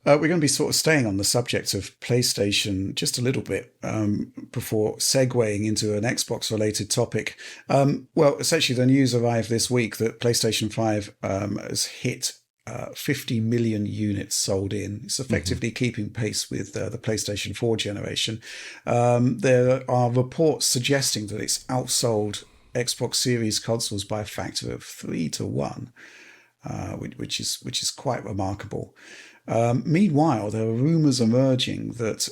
We're going to be sort of staying on the subject of PlayStation just a little bit before segueing into an Xbox related topic. Well, essentially, the news arrived this week that PlayStation 5 has hit 50 million units sold in. It's Hmm. effectively keeping pace with the PlayStation 4 generation. There are reports suggesting that it's outsold Xbox Series consoles by a factor of 3 to 1, which is quite remarkable. Meanwhile, there are rumors emerging that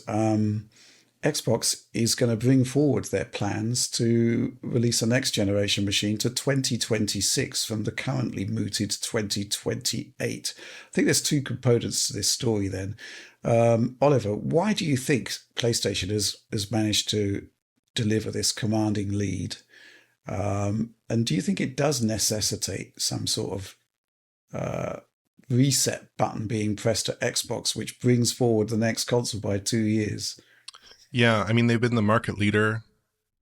Xbox is going to bring forward their plans to release a next generation machine to 2026 from the currently mooted 2028. I think there's two components to this story then. Oliver, why do you think PlayStation has managed to deliver this commanding lead? And do you think it does necessitate some sort of uh, reset button being pressed at Xbox, which brings forward the next console by 2 years? Yeah, I mean, they've been the market leader,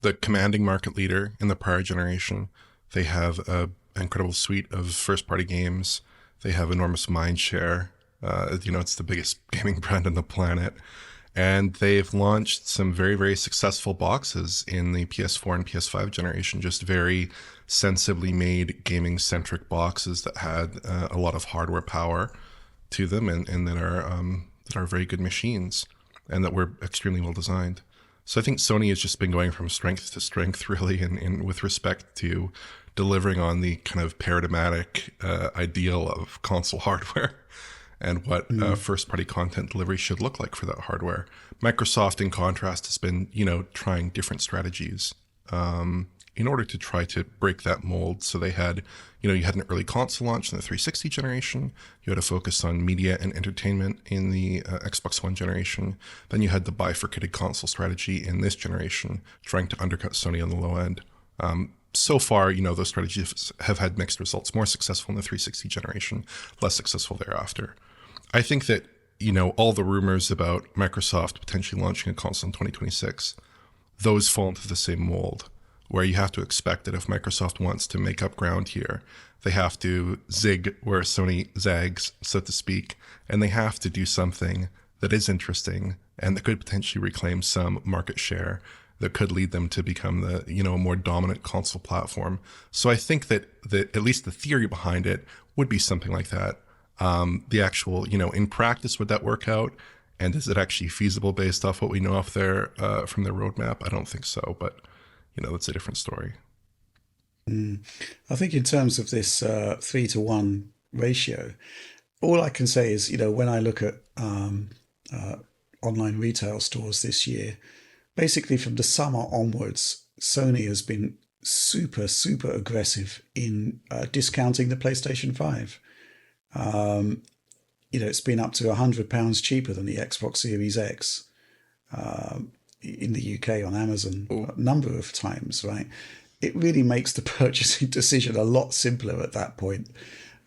the commanding market leader in the prior generation. They have an incredible suite of first party games. They have enormous mind share. It's the biggest gaming brand on the planet. And they've launched some very, very successful boxes in the PS4 and PS5 generation, just very sensibly made gaming centric boxes that had a lot of hardware power to them and that are very good machines and that were extremely well designed. So I think Sony has just been going from strength to strength, really, in with respect to delivering on the kind of paradigmatic ideal of console hardware and what Mm. first party content delivery should look like for that hardware. Microsoft, in contrast, has been, trying different strategies in order to try to break that mold. So they had, you had an early console launch in the 360 generation. You had a focus on media and entertainment in the Xbox One generation. Then you had the bifurcated console strategy in this generation, trying to undercut Sony on the low end. So far, those strategies have had mixed results, more successful in the 360 generation, less successful thereafter. I think that, all the rumors about Microsoft potentially launching a console in 2026, those fall into the same mold, where you have to expect that if Microsoft wants to make up ground here, they have to zig where Sony zags, so to speak, and they have to do something that is interesting and that could potentially reclaim some market share that could lead them to become the, a more dominant console platform. So I think that at least the theory behind it would be something like that. The actual, in practice, would that work out? And is it actually feasible based off what we know off their from their roadmap? I don't think so, but that's a different story. Mm. I think in terms of this 3 to 1 ratio, all I can say is, when I look at uh, online retail stores this year, basically from the summer onwards, Sony has been super, super aggressive in discounting the PlayStation 5. Um, it's been up to £100 cheaper than the Xbox Series X in the UK on Amazon Oh, a number of times, right? It really makes the purchasing decision a lot simpler at that point,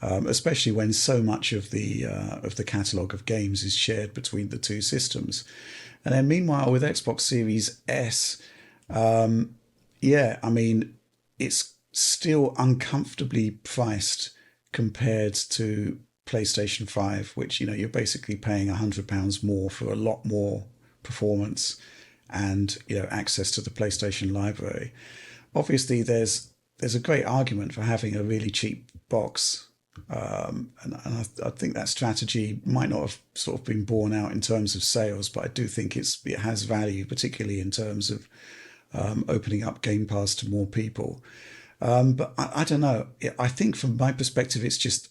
especially when so much of the catalog of games is shared between the two systems. And then meanwhile, with Xbox Series S, yeah, I mean, it's still uncomfortably priced compared to PlayStation 5, which, you're basically paying £100 more for a lot more performance and, access to the PlayStation library. Obviously, there's a great argument for having a really cheap box. And I think that strategy might not have sort of been borne out in terms of sales, but I do think it has value, particularly in terms of opening up Game Pass to more people. But I don't know. I think from my perspective,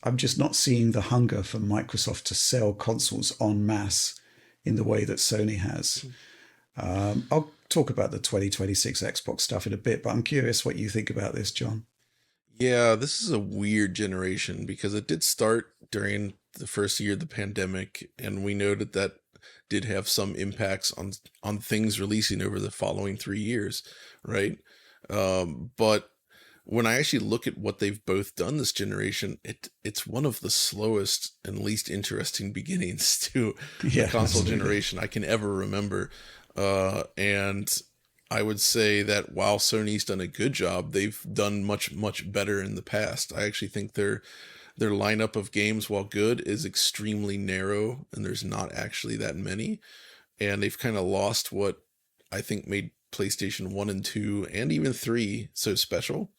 I'm just not seeing the hunger from Microsoft to sell consoles en masse in the way that Sony has. I'll talk about the 2026 Xbox stuff in a bit, but I'm curious what you think about this, John. Yeah, this is a weird generation because it did start during the first year of the pandemic, and we noted that did have some impacts on things releasing over the following 3 years, right? But when I actually look at what they've both done this generation, it's one of the slowest and least interesting beginnings to a Yeah, console absolutely. generation I can ever remember. And I would say that while Sony's done a good job, they've done much, much better in the past. I actually think they're their lineup of games, while good, is extremely narrow, and there's not actually that many. And they've kind of lost what I think made PlayStation 1 and 2 and even 3 so special.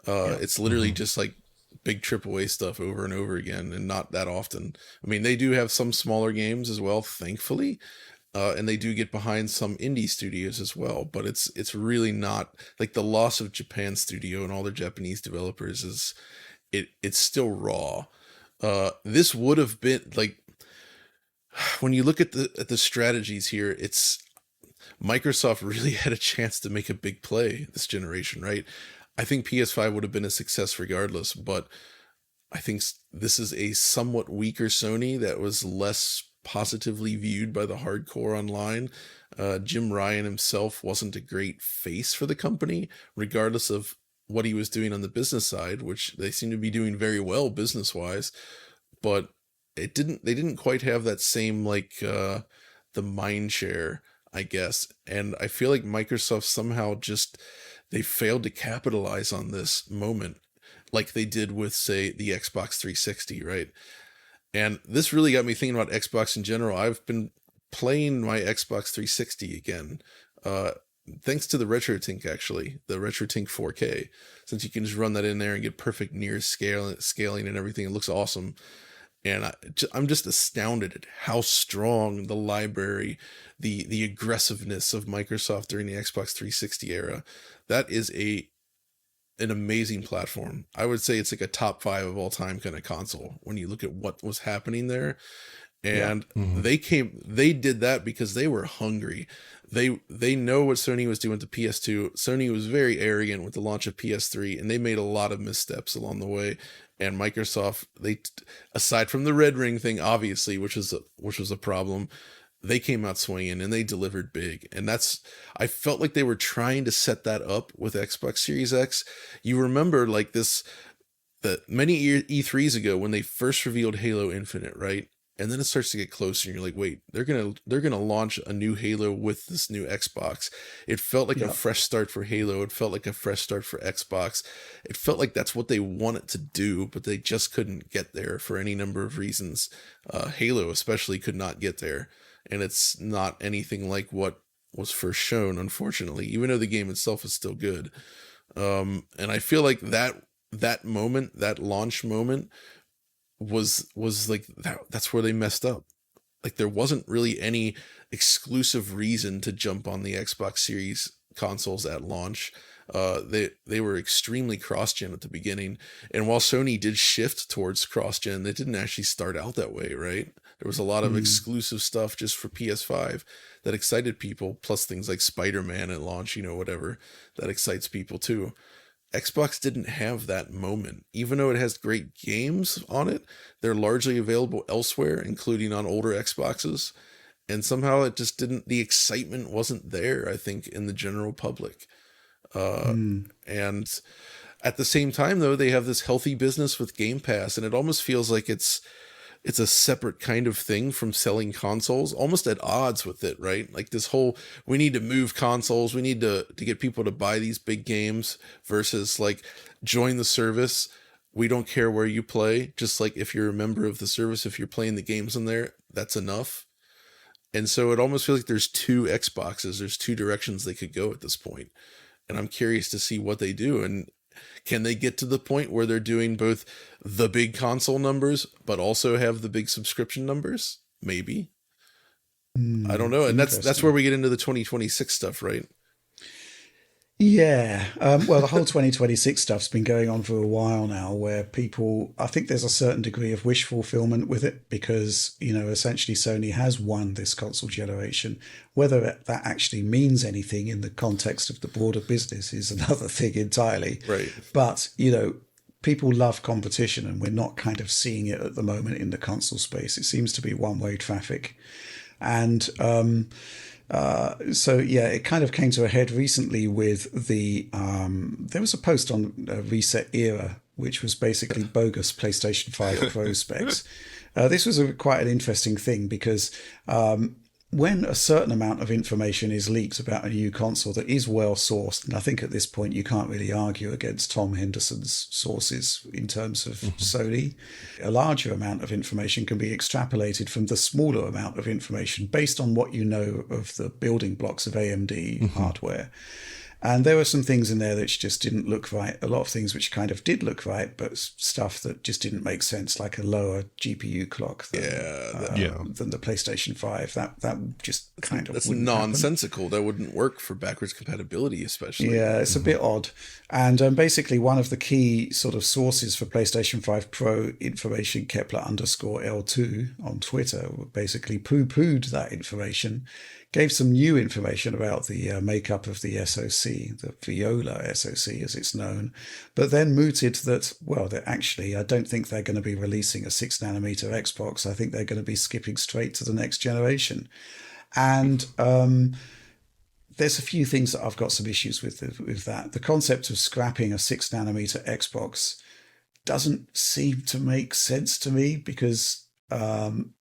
It's literally just like big AAA stuff over and over again, and not that often. I mean, they do have some smaller games as well, thankfully, and they do get behind some indie studios as well. But it's really not like the loss of Japan Studio and all their Japanese developers is it's still raw. This would have been like, when you look at the strategies here, it's Microsoft really had a chance to make a big play this generation, right? I think PS5 would have been a success regardless, but I think this is a somewhat weaker Sony that was less positively viewed by the hardcore online. Jim Ryan himself wasn't a great face for the company, regardless of what he was doing on the business side, which they seem to be doing very well business-wise, but they didn't quite have that same, like, the mind share, I guess. And I feel like Microsoft somehow just, they failed to capitalize on this moment like they did with, say, the Xbox 360, right? And this really got me thinking about Xbox in general. I've been playing my Xbox 360 again, thanks to the RetroTink, actually, the RetroTink 4K, since you can just run that in there and get perfect near scaling and everything. It looks awesome. And I'm just astounded at how strong the library, the aggressiveness of Microsoft during the Xbox 360 era. That is an amazing platform. I would say it's like a top 5 of all time kind of console when you look at what was happening there. And they did that because they were hungry. They know what Sony was doing to PS2. Sony was very arrogant with the launch of PS3, and they made a lot of missteps along the way. And Microsoft, they, aside from the Red Ring thing, obviously, which was a problem, they came out swinging and they delivered big. And I felt like they were trying to set that up with Xbox Series X. You remember, like, that many E3s ago when they first revealed Halo Infinite, right? And then it starts to get closer, and you're like, wait, they're gonna launch a new Halo with this new Xbox. It felt like a fresh start for Halo. It felt like a fresh start for Xbox. It felt like that's what they wanted to do, but they just couldn't get there for any number of reasons. Halo especially could not get there, and it's not anything like what was first shown, unfortunately, even though the game itself is still good. And I feel like that moment, that launch moment, was like that's where they messed up. Like, there wasn't really any exclusive reason to jump on the Xbox Series consoles at launch. They were extremely cross-gen at the beginning, and while Sony did shift towards cross-gen, they didn't actually start out that way, right? There was a lot of exclusive stuff just for PS5 that excited people, plus things like Spider-Man at launch, whatever, that excites people too. Xbox didn't have that moment. Even though it has great games on it, they're largely available elsewhere, including on older Xboxes. And somehow it just the excitement wasn't there, I think, in the general public. And at the same time, though, they have this healthy business with Game Pass, and it almost feels like it's a separate kind of thing from selling consoles, almost at odds with it, right? Like this whole, we need to move consoles, we need to get people to buy these big games, versus like, join the service. We don't care where you play. Just like, if you're a member of the service, if you're playing the games in there, that's enough. And so it almost feels like there's two Xboxes, there's two directions they could go at this point. And I'm curious to see what they do. And can they get to the point where they're doing both the big console numbers, but also have the big subscription numbers? Maybe. I don't know. And that's where we get into the 2026 stuff, right? Yeah. Well, the whole 2026 stuff's been going on for a while now, where people, I think there's a certain degree of wish fulfillment with it, because, essentially Sony has won this console generation. Whether that actually means anything in the context of the broader business is another thing entirely. Right. But, people love competition, and we're not kind of seeing it at the moment in the console space. It seems to be one-way traffic. And, so yeah, it kind of came to a head recently with there was a post on Reset Era, which was basically bogus PlayStation 5 Pro specs. This was quite an interesting thing, because when a certain amount of information is leaked about a new console that is well sourced, and I think at this point you can't really argue against Tom Henderson's sources in terms of Sony, a larger amount of information can be extrapolated from the smaller amount of information based on what you know of the building blocks of AMD hardware. And there were some things in there that just didn't look right. A lot of things which kind of did look right, but stuff that just didn't make sense, like a lower GPU clock than the PlayStation 5. That just kind of that's wouldn't nonsensical. happen. That wouldn't work for backwards compatibility, especially. Yeah, it's a bit odd. And basically, one of the key sort of sources for PlayStation 5 Pro information, Kepler_L2 on Twitter, basically poo-pooed that information. Gave some new information about the makeup of the SoC, the Viola SoC as it's known, but then mooted that, well, actually, I don't think they're going to be releasing a 6nm Xbox. I think they're going to be skipping straight to the next generation. And there's a few things that I've got some issues with that. The concept of scrapping a 6nm Xbox doesn't seem to make sense to me, because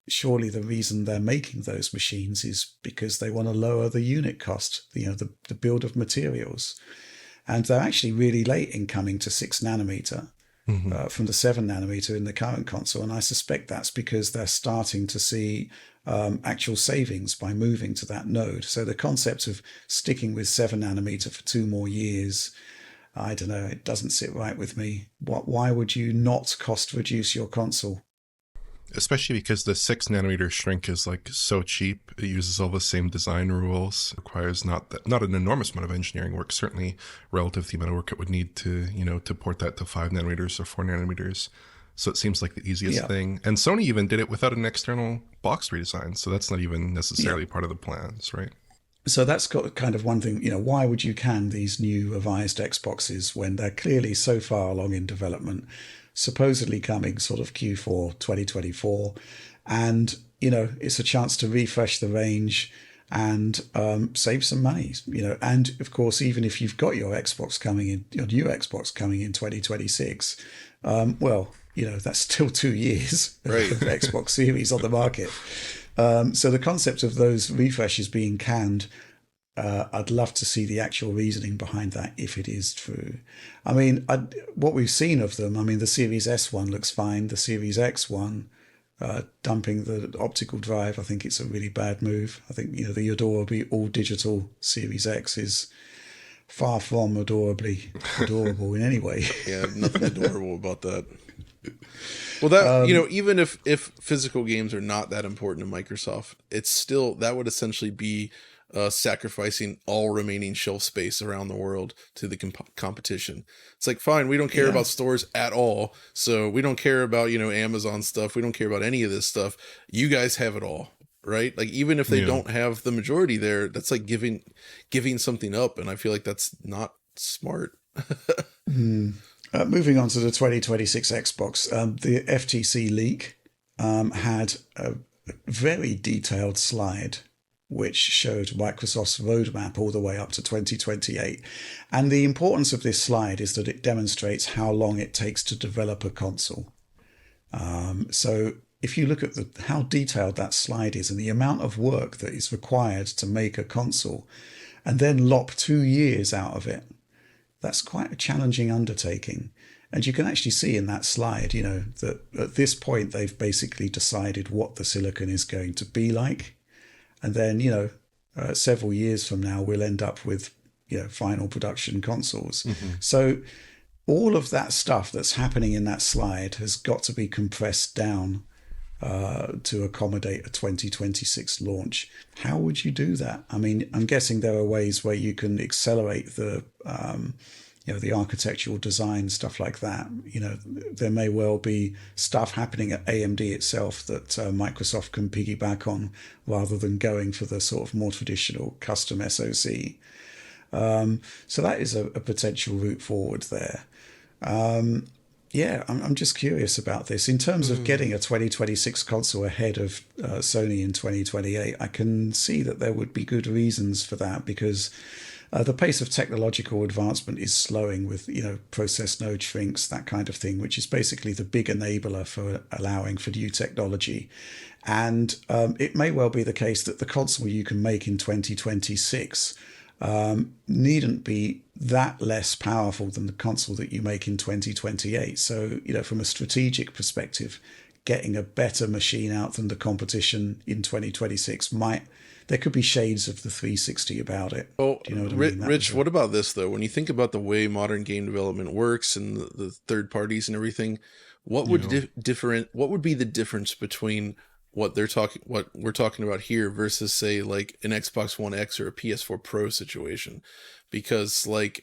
surely the reason they're making those machines is because they want to lower the unit cost, the build of materials. And they're actually really late in coming to 6nm from the 7nm in the current console. And I suspect that's because they're starting to see actual savings by moving to that node. So the concept of sticking with 7nm for 2 more years, I don't know, it doesn't sit right with me. Why would you not cost reduce your console? Especially because the 6nm shrink is like so cheap. It uses all the same design rules, requires not an enormous amount of engineering work, certainly relative to the amount of work it would need to, to port that to 5nm or 4nm. So it seems like the easiest thing. And Sony even did it without an external box redesign. So that's not even necessarily part of the plans, right? So that's got kind of one thing, why would you can these new revised Xboxes when they're clearly so far along in development, supposedly coming sort of Q4 2024, and it's a chance to refresh the range and save some money, and of course, even if you've got your Xbox coming in, your new Xbox coming in 2026, that's still 2 years of Xbox Series on the market. So the concept of those refreshes being canned, I'd love to see the actual reasoning behind that if it is true. I mean, what we've seen of them, the Series S one looks fine. The Series X one, dumping the optical drive, I think it's a really bad move. I think, the adorably all-digital Series X is far from adorable in any way. Yeah, nothing adorable about that. Well, that even if physical games are not that important to Microsoft, it's still, that would essentially be sacrificing all remaining shelf space around the world to the competition. It's like, fine, we don't care about stores at all, so we don't care about Amazon stuff, we don't care about any of this stuff. You guys have it all, right? Like, even if they don't have the majority there, that's like giving something up, and I feel like that's not smart. Moving on to the 2026 Xbox, the FTC leak had a very detailed slide which showed Microsoft's roadmap all the way up to 2028. And the importance of this slide is that it demonstrates how long it takes to develop a console. So if you look at how detailed that slide is and the amount of work that is required to make a console and then lop 2 years out of it, that's quite a challenging undertaking. And you can actually see in that slide, that at this point, they've basically decided what the silicon is going to be like. And then, several years from now, we'll end up with, final production consoles. Mm-hmm. So all of that stuff that's happening in that slide has got to be compressed down to accommodate a 2026 launch. How would you do that? I mean, I'm guessing there are ways where you can accelerate the architectural design, stuff like that. There may well be stuff happening at AMD itself that Microsoft can piggyback on rather than going for the sort of more traditional custom SoC. So that is a potential route forward there. I'm just curious about this. In terms of getting a 2026 console ahead of Sony in 2028, I can see that there would be good reasons for that, because The pace of technological advancement is slowing with, process node shrinks, that kind of thing, which is basically the big enabler for allowing for new technology. And it may well be the case that the console you can make in 2026 needn't be that less powerful than the console that you make in 2028. So, from a strategic perspective, getting a better machine out than the competition in 2026 there could be shades of the 360 about it. Oh, do you know what I mean? Rich, what about this though? When you think about the way modern game development works and the third parties and everything, what would what would be the difference between what we're talking about here versus say like an Xbox One X or a PS4 Pro situation? Because like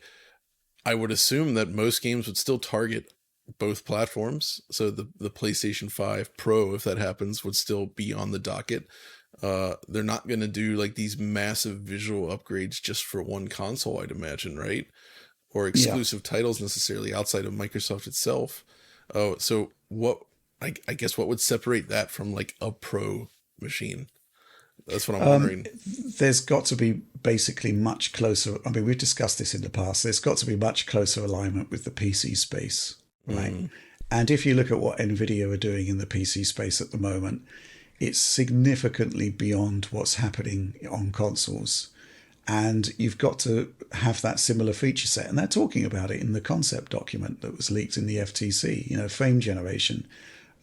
I would assume that most games would still target both platforms. So the PlayStation 5 Pro, if that happens, would still be on the docket. They're not going to do like these massive visual upgrades just for one console, I'd imagine, right? Or exclusive titles necessarily outside of Microsoft itself. Oh, so what, I guess what would separate that from like a pro machine? That's what I'm wondering. There's got to be basically much closer. I mean, we've discussed this in the past. There's got to be much closer alignment with the PC space, right? And if you look at what NVIDIA are doing in the PC space at the moment, it's significantly beyond what's happening on consoles. And you've got to have that similar feature set. And they're talking about it in the concept document that was leaked in the FTC, frame generation,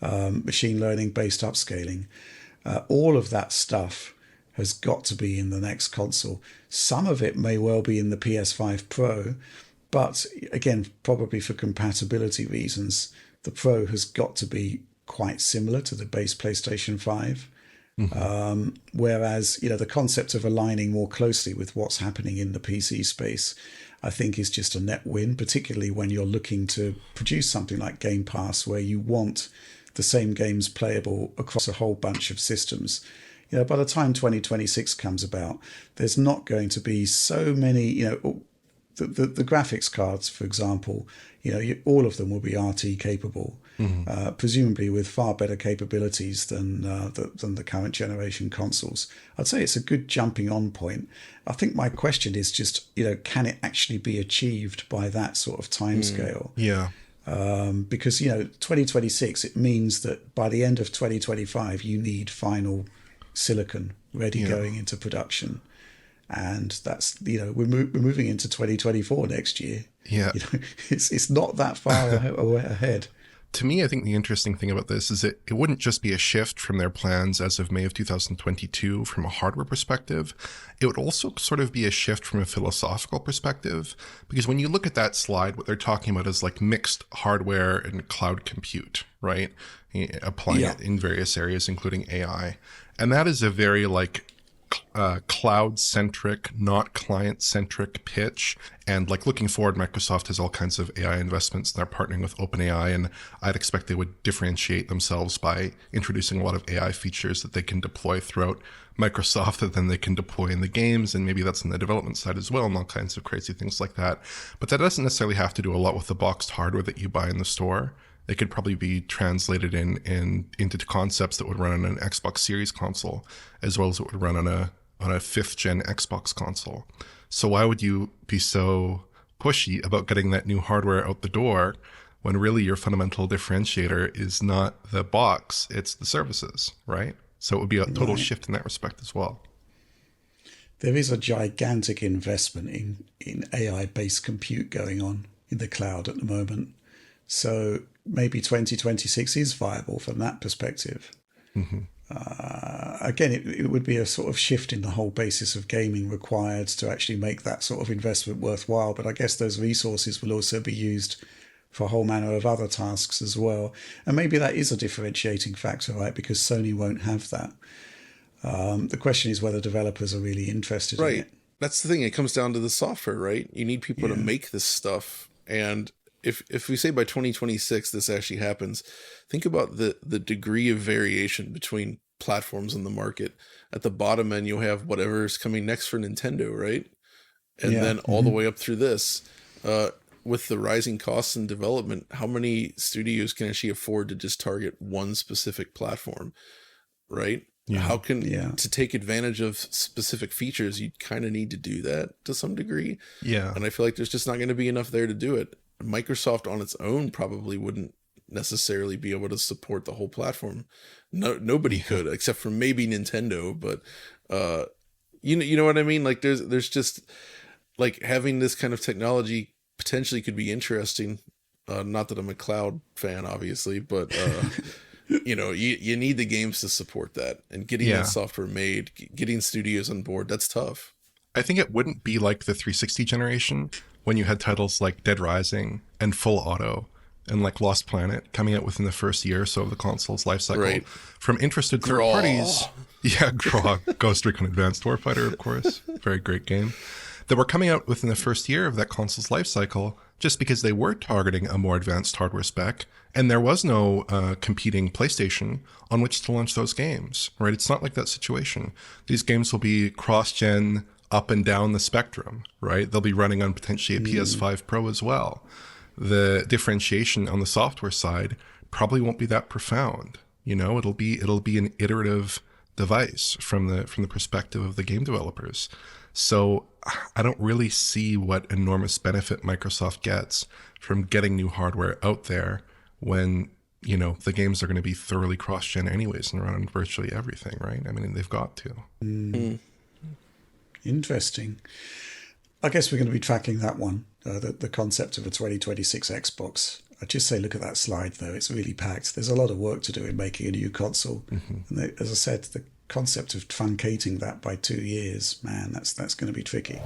machine learning based upscaling. All of that stuff has got to be in the next console. Some of it may well be in the PS5 Pro, but again, probably for compatibility reasons, the Pro has got to be quite similar to the base PlayStation 5. Whereas, the concept of aligning more closely with what's happening in the PC space, I think is just a net win, particularly when you're looking to produce something like Game Pass, where you want the same games playable across a whole bunch of systems. By the time 2026 comes about, there's not going to be so many, the graphics cards, for example, all of them will be RT capable, presumably with far better capabilities than the current generation consoles. I'd say it's a good jumping on point. I think my question is just, can it actually be achieved by that sort of timescale? Yeah. Because 2026, it means that by the end of 2025 you need final silicon ready going into production, and that's we're moving into 2024 next year. It's not that far ahead. To me, I think the interesting thing about this is it wouldn't just be a shift from their plans as of May of 2022 from a hardware perspective. It would also sort of be a shift from a philosophical perspective, because when you look at that slide, what they're talking about is like mixed hardware and cloud compute, right? Applying it in various areas, including AI. And that is a very cloud-centric, not client-centric pitch. And looking forward, Microsoft has all kinds of AI investments. They're partnering with OpenAI, and I'd expect they would differentiate themselves by introducing a lot of AI features that they can deploy throughout Microsoft that then they can deploy in the games, and maybe that's in the development side as well, and all kinds of crazy things like that. But that doesn't necessarily have to do a lot with the boxed hardware that you buy in the store. It could probably be translated into concepts that would run on an Xbox Series console, as well as it would run on a 5th gen Xbox console. So why would you be so pushy about getting that new hardware out the door when really your fundamental differentiator is not the box, it's the services, right? So it would be a total shift in that respect as well. There is a gigantic investment in AI-based compute going on in the cloud at the moment. So maybe 2026 is viable from that perspective. Again, it would be a sort of shift in the whole basis of gaming required to actually make that sort of investment worthwhile. But I guess those resources will also be used for a whole manner of other tasks as well. And maybe that is a differentiating factor, right? Because Sony won't have that. The question is whether developers are really interested in it. That's the thing. It comes down to the software, right? You need people to make this stuff. And if we say by 2026 this actually happens, think about the degree of variation between platforms in the market. At the bottom end, you'll have whatever is coming next for Nintendo, right? And then all the way up through this. With the rising costs in development, how many studios can actually afford to just target one specific platform, right? How can Yeah. to take advantage of specific features, you kind of need to do that to some degree. Yeah. And I feel like there's just not going to be enough there to do it. Microsoft on its own probably wouldn't necessarily be able to support the whole platform. Nobody could, except for maybe Nintendo. But you know what I mean? Like there's just like having this kind of technology potentially could be interesting. Not that I'm a cloud fan, obviously, but you know, you need the games to support that, and getting that software made, getting studios on board, that's tough. I think it wouldn't be like the 360 generation when you had titles like Dead Rising and Full Auto and like Lost Planet coming out within the first year or so of the console's life cycle, Right. from interested third parties. Yeah, Graw, Ghost Recon Advanced Warfighter, of course, very great game, that were coming out within the first year of that console's life cycle, just because they were targeting a more advanced hardware spec, and there was no competing PlayStation on which to launch those games, right? It's not like that situation. These games will be cross-gen up and down the spectrum, right? They'll be running on potentially a PS5 Pro as well. The differentiation on the software side probably won't be that profound. You know, it'll be an iterative device from the perspective of the game developers. So I don't really see what enormous benefit Microsoft gets from getting new hardware out there when, you know, the games are going to be thoroughly cross-gen anyways and run on virtually everything, right? I mean, they've got to. Interesting. I guess we're going to be tracking that one, the concept of a 2026 Xbox. I'd just say, look at that slide, though. It's really packed. There's a lot of work to do in making a new console. And as I said, the concept of truncating that by 2 years, man, that's going to be tricky.